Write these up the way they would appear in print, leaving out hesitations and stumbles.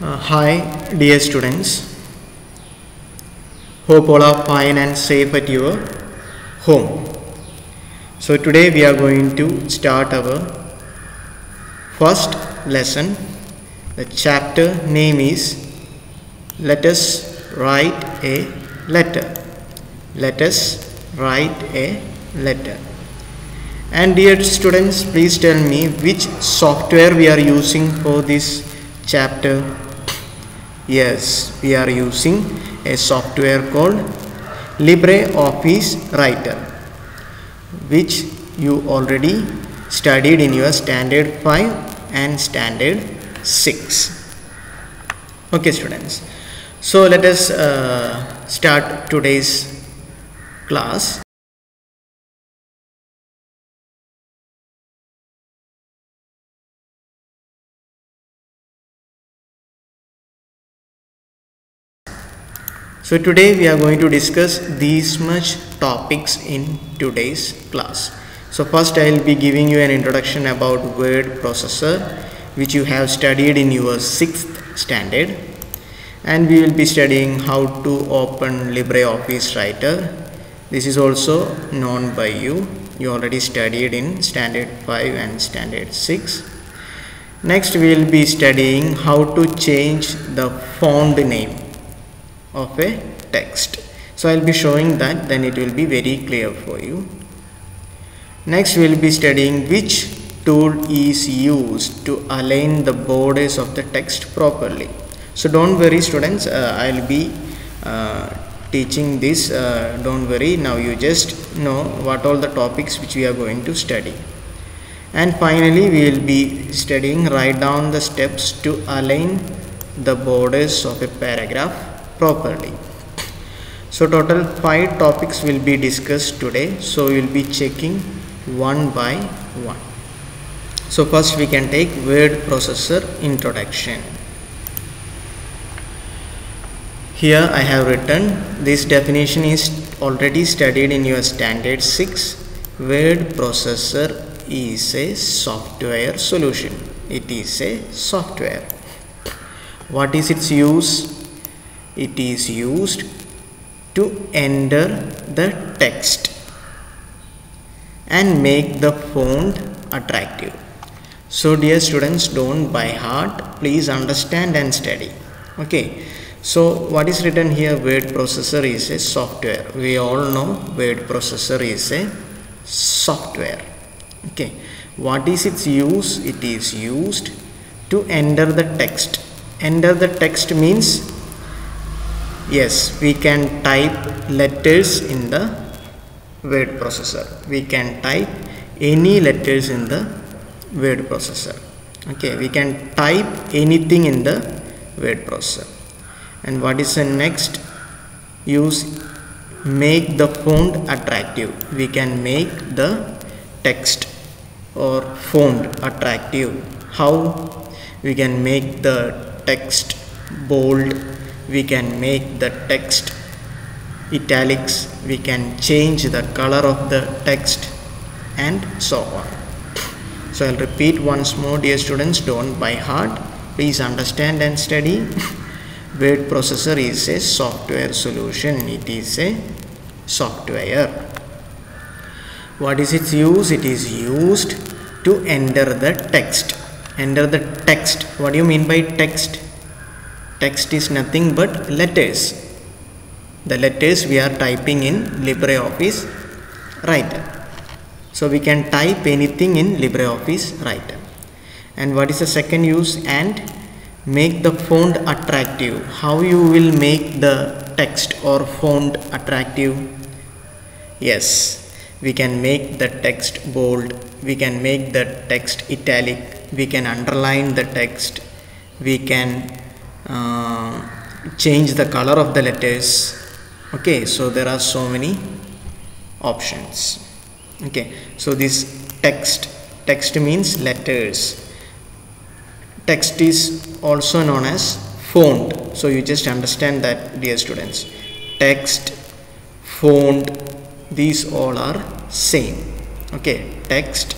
Hi dear students, hope all are fine and safe at your home. So today we are going to start our first lesson. The chapter name is Let Us Write a Letter. Let us write a letter. And dear students, please tell me which software we are using for this chapter. Yes, we are using a software called LibreOffice Writer, which you already studied in your Standard 5 and Standard 6. Okay students, so let us start today's class. So today we are going to discuss these much topics in today's class. So first I will be giving you an introduction about word processor, which you have studied in your 6th standard, and we will be studying how to open LibreOffice Writer. This is also known by you already studied in standard 5 and standard 6. Next we will be studying how to change the font name of a text. So I will be showing that, then it will be very clear for you. Next we will be studying which tool is used to align the borders of the text properly. So don't worry students, I will be teaching this, don't worry, now you just know what all the topics which we are going to study. And finally we will be studying, write down the steps to align the borders of a paragraph properly. So total 5 topics will be discussed today, so we will be checking one by one. So first we can take word processor introduction. Here I have written, this definition is already studied in your standard 6. Word processor is a software solution. It is a software. What is its use? It is used to enter the text and make the font attractive. So dear students, don't by heart, please understand and study. Okay, so what is written here? Word processor is a software. We all know word processor is a software. Okay, what is its use? It is used to enter the text. Enter the text means, yes, we can type letters in the word processor. We can type any letters in the word processor. Okay, we can type anything in the word processor. And what is the next use? Make the font attractive. We can make the text or font attractive. How? We can make the text bold, we can make the text italics, we can change the color of the text, and so on. So I'll repeat once more, dear students, don't by heart, please understand and study. Word processor is a software solution. It is a software. What is its use? It is used to enter the text. Enter the text. What do you mean by text? Text is nothing but letters. The letters we are typing in LibreOffice Writer. So we can type anything in LibreOffice Writer. And what is the second use? And make the font attractive. How you will make the text or font attractive? Yes, we can make the text bold, we can make the text italic, we can underline the text, we can change the color of the letters. Okay, so there are so many options. Okay, so this text means letters. Text is also known as font. So you just understand that, dear students. Text, font, these all are same. Okay, text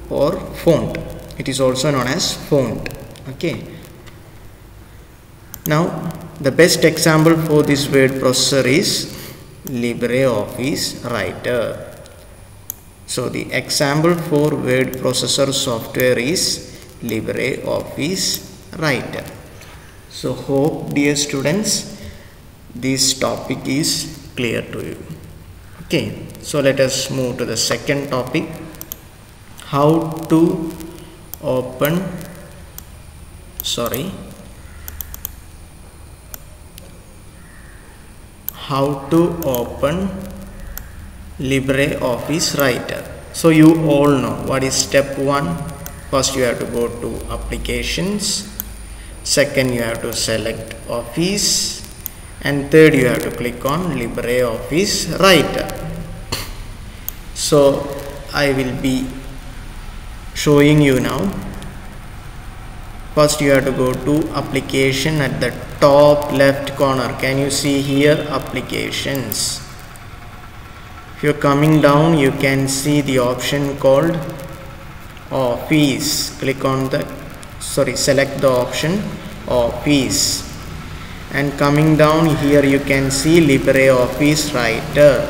or font, it is also known as font. Okay, Now the best example for this word processor is LibreOffice Writer. So the example for word processor software is LibreOffice Writer. So hope, dear students, this topic is clear to you. Okay, so let us move to the second topic, how to open LibreOffice Writer. So you all know what is step 1. First you have to go to applications, second you have to select Office, and third you have to click on LibreOffice Writer. So I will be showing you now. First you have to go to application at the top left corner. Can you see here applications? If you are coming down, you can see the option called Office. Click on the select the option Office, and coming down here you can see LibreOffice Writer.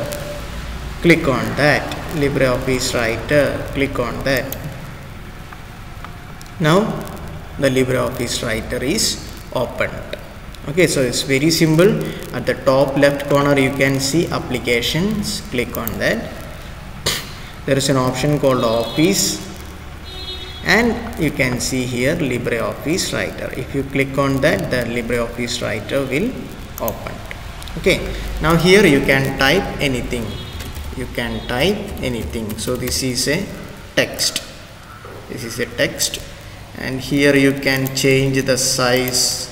Click on that. LibreOffice Writer, click on that. Now the LibreOffice Writer is opened. Okay, so it's very simple. At the top left corner you can see applications. Click on that. There is an option called Office, and you can see here LibreOffice Writer. If you click on that, the LibreOffice Writer will open. Okay, now here you can type anything. So this is a text. And here you can change the size.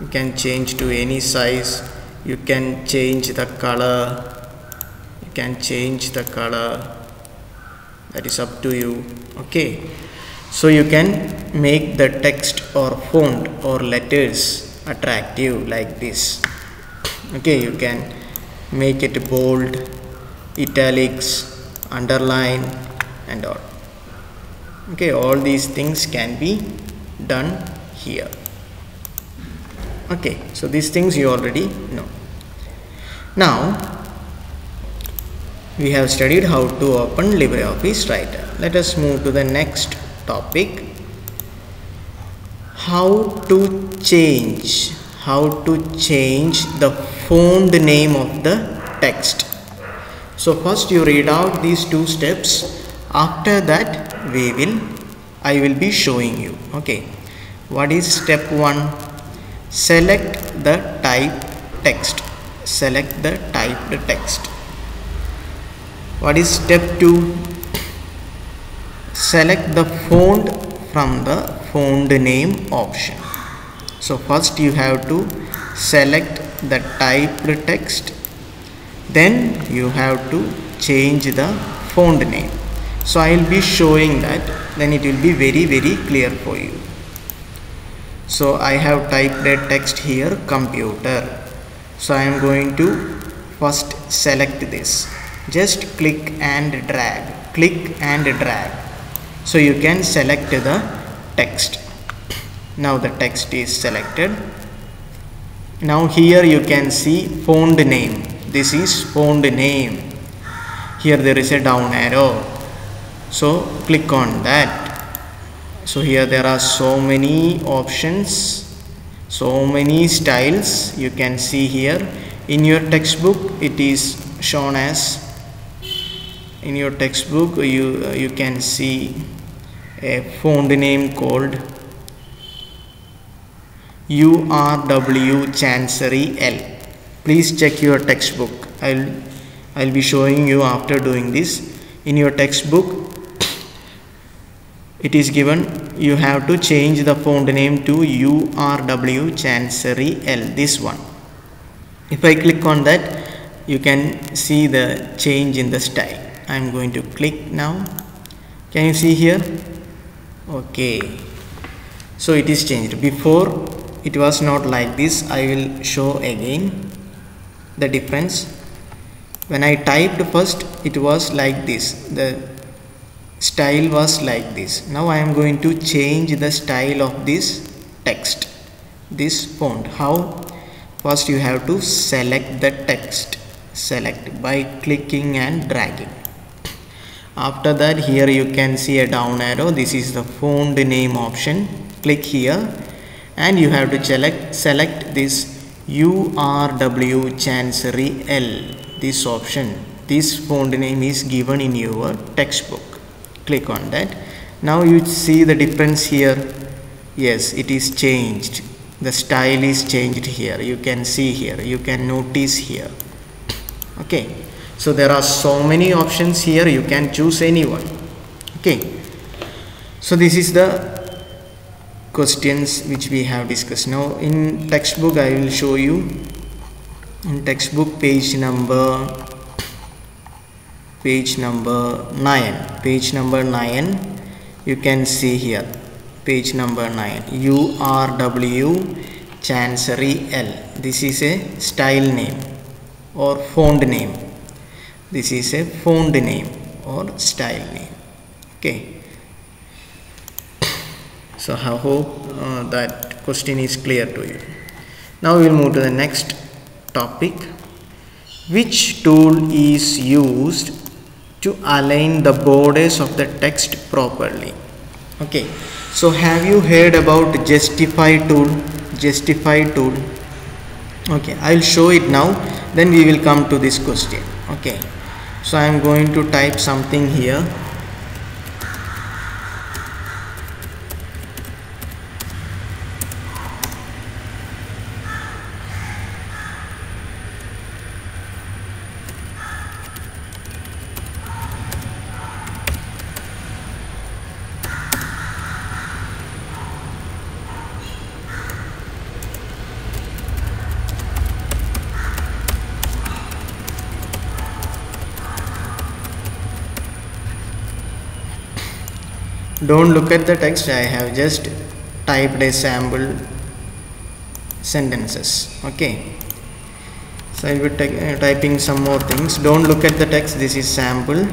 You can change to any size. You can change the color. That is up to you. Okay, so you can make the text or font or letters attractive like this. Okay, you can make it bold, italics, underline, and all. Okay, all these things can be done here. Okay, so these things you already know. Now we have studied how to open LibreOffice Writer. Let us move to the next topic, how to change the font name of the text. So first you read out these 2 steps. After that I will be showing you. Okay, what is step 1? Select the typed text. What is step 2? Select the font from the font name option. So first you have to select the typed text, then you have to change the font name. So I will be showing that, then it will be very clear for you. So I have typed a text here, computer. So I am going to first select this. Just click and drag. So you can select the text. Now the text is selected. Now here you can see font name. This is font name. Here there is a down arrow. So click on that. So here there are so many options, so many styles you can see here. In your textbook it is shown as, in your textbook you can see a font name called URW Chancery L. Please check your textbook. I'll be showing you after doing this. In your textbook it is given, you have to change the font name to URW Chancery L, this one. If I click on that, you can see the change in the style. I am going to click now. Can you see here? Okay, so it is changed. Before it was not like this. I will show again the difference. When I typed first, it was like this, the style was like this. Now I am going to change the style of this text. this font. How? First you have to select the text. Select by clicking and dragging. After that, here you can see a down arrow. This is the font name option. Click here and you have to select this URW Chancery L, this option. This font name is given in your textbook. Click on that. Now you see the difference here. Yes, it is changed. The style is changed here. You can see here. You can notice here. Okay. So there are so many options here. You can choose any one. Okay. So this is the questions which we have discussed. Now in textbook I will show you. In textbook page number 9, you can see here, page number 9, URW Chancery L. This is a style name or font name. This is a font name or style name. Okay. So I hope that question is clear to you. Now we will move to the next topic. Which tool is used to align the borders of the text properly? Okay. So have you heard about Justify tool? Justify tool. Okay. I will show it now. Then we will come to this question. Okay. So I am going to type something here. Don't look at the text. I have just typed a sample sentences. Okay. So I will be typing some more things. Don't look at the text. This is sample.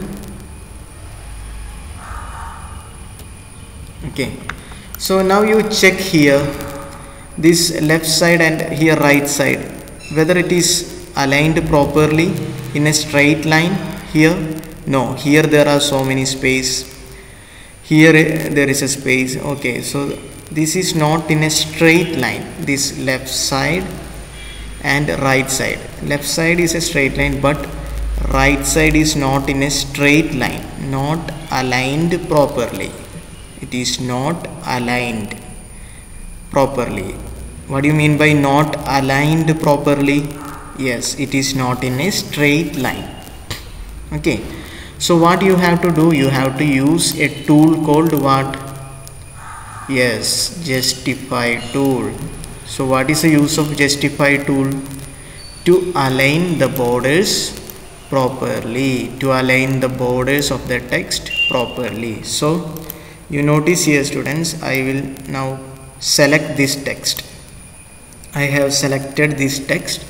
Okay. So now you check here this left side and here right side, whether it is aligned properly in a straight line here. No, here there are so many space. Here there is a space. Okay, so this is not in a straight line. This left side and right side. Left side is a straight line, but right side is not in a straight line, not aligned properly. It is not aligned properly. What do you mean by not aligned properly? Yes, it is not in a straight line. Okay. So what you have to do, you have to use a tool called what? Yes, Justify tool. So what is the use of Justify tool? To align the borders properly, to align the borders of the text properly. So you notice here students, I will now select this text. I have selected this text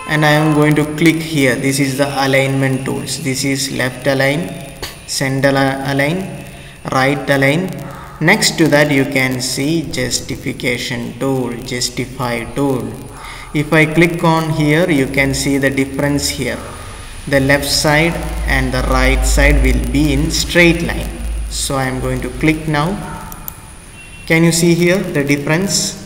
and I am going to click here. This is the alignment tools. This is left align, center align, right align. Next to that you can see justification tool, Justify tool. If I click on here, you can see the difference here. The left side and the right side will be in straight line. So I am going to click now. Can you see here the difference?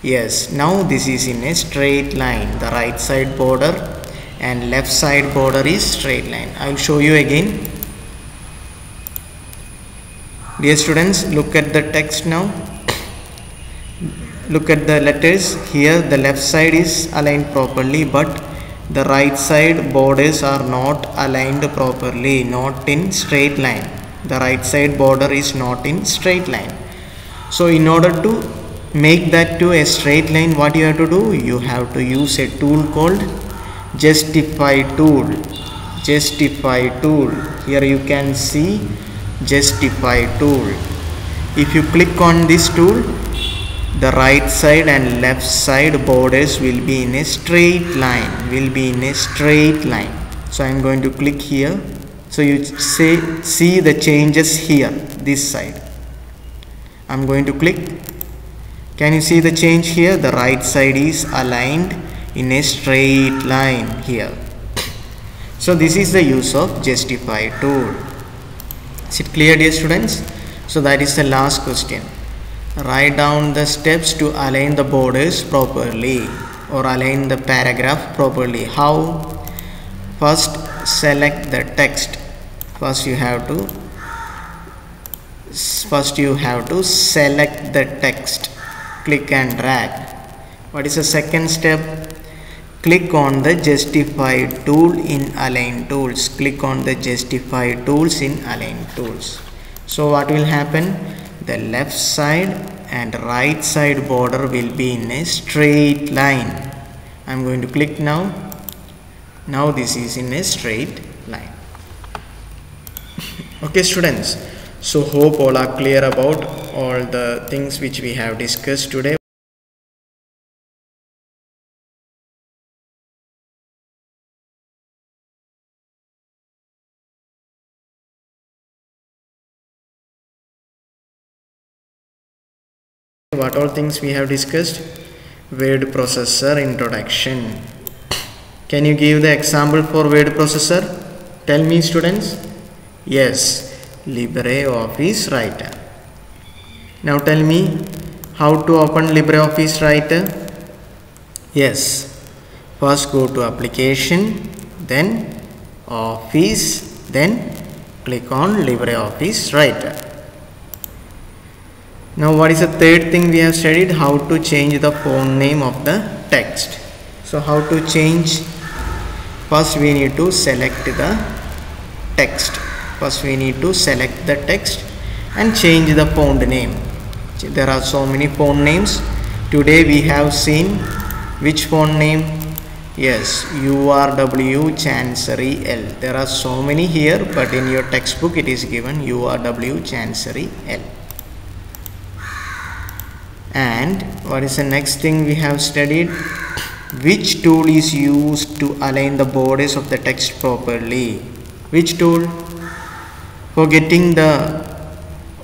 Yes, now this is in a straight line. The right side border and left side border is straight line. I will show you again. Dear students, look at the text now. Look at the letters. Here the left side is aligned properly, but the right side borders are not aligned properly, not in straight line. The right side border is not in straight line. So in order to make that to a straight line, what you have to do? You have to use a tool called Justify tool. Justify tool. Here you can see Justify tool. If you click on this tool, the right side and left side borders will be in a straight line. So I am going to click here. So you see the changes here, this side. I am going to click. Can you see the change here? The right side is aligned in a straight line here. So this is the use of justify tool. Is it clear, dear students? So that is the last question. Write down the steps to align the borders properly or align the paragraph properly. How? First, select the text. First you have to select the text. Click and drag. What is the second step? Click on the justify tool in align tools. Click on the justify tools in align tools. So what will happen? The left side and right side border will be in a straight line. I am going to click now. Now this is in a straight line. Okay students, so hope all are clear about all the things which we have discussed today. What all things we have discussed? Word processor introduction. Can you give the example for word processor? Tell me students. Yes, LibreOffice Writer. Now tell me how to open LibreOffice Writer. Yes, first go to application, then Office, then click on LibreOffice Writer. Now what is the third thing we have studied? How to change the font name of the text. So how to change? First we need to select the text. First we need to select the text and change the font name. There are so many font names. Today we have seen which font name? Yes, URW Chancery L. There are so many here, but in your textbook it is given URW Chancery L. And what is the next thing we have studied? Which tool is used to align the borders of the text properly? Which tool? For getting the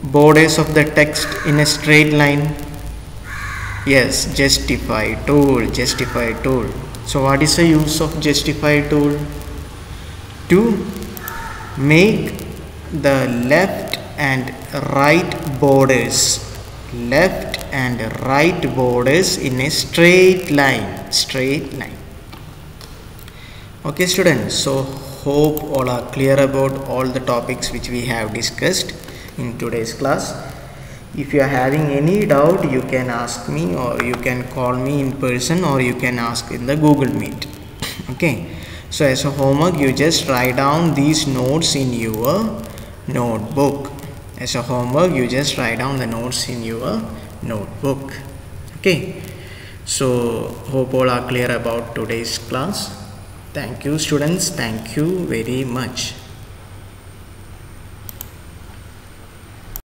borders of the text in a straight line? Yes, justify tool. Justify tool. So what is the use of justify tool? To make the left and right borders in a straight line. Okay students, so hope all are clear about all the topics which we have discussed in today's class. If you are having any doubt, you can ask me, or you can call me in person, or you can ask in the Google Meet. Okay, so as a homework you just write down these notes in your notebook. As a homework you just write down the notes in your notebook. Okay, so hope all are clear about today's class. Thank you students, thank you very much.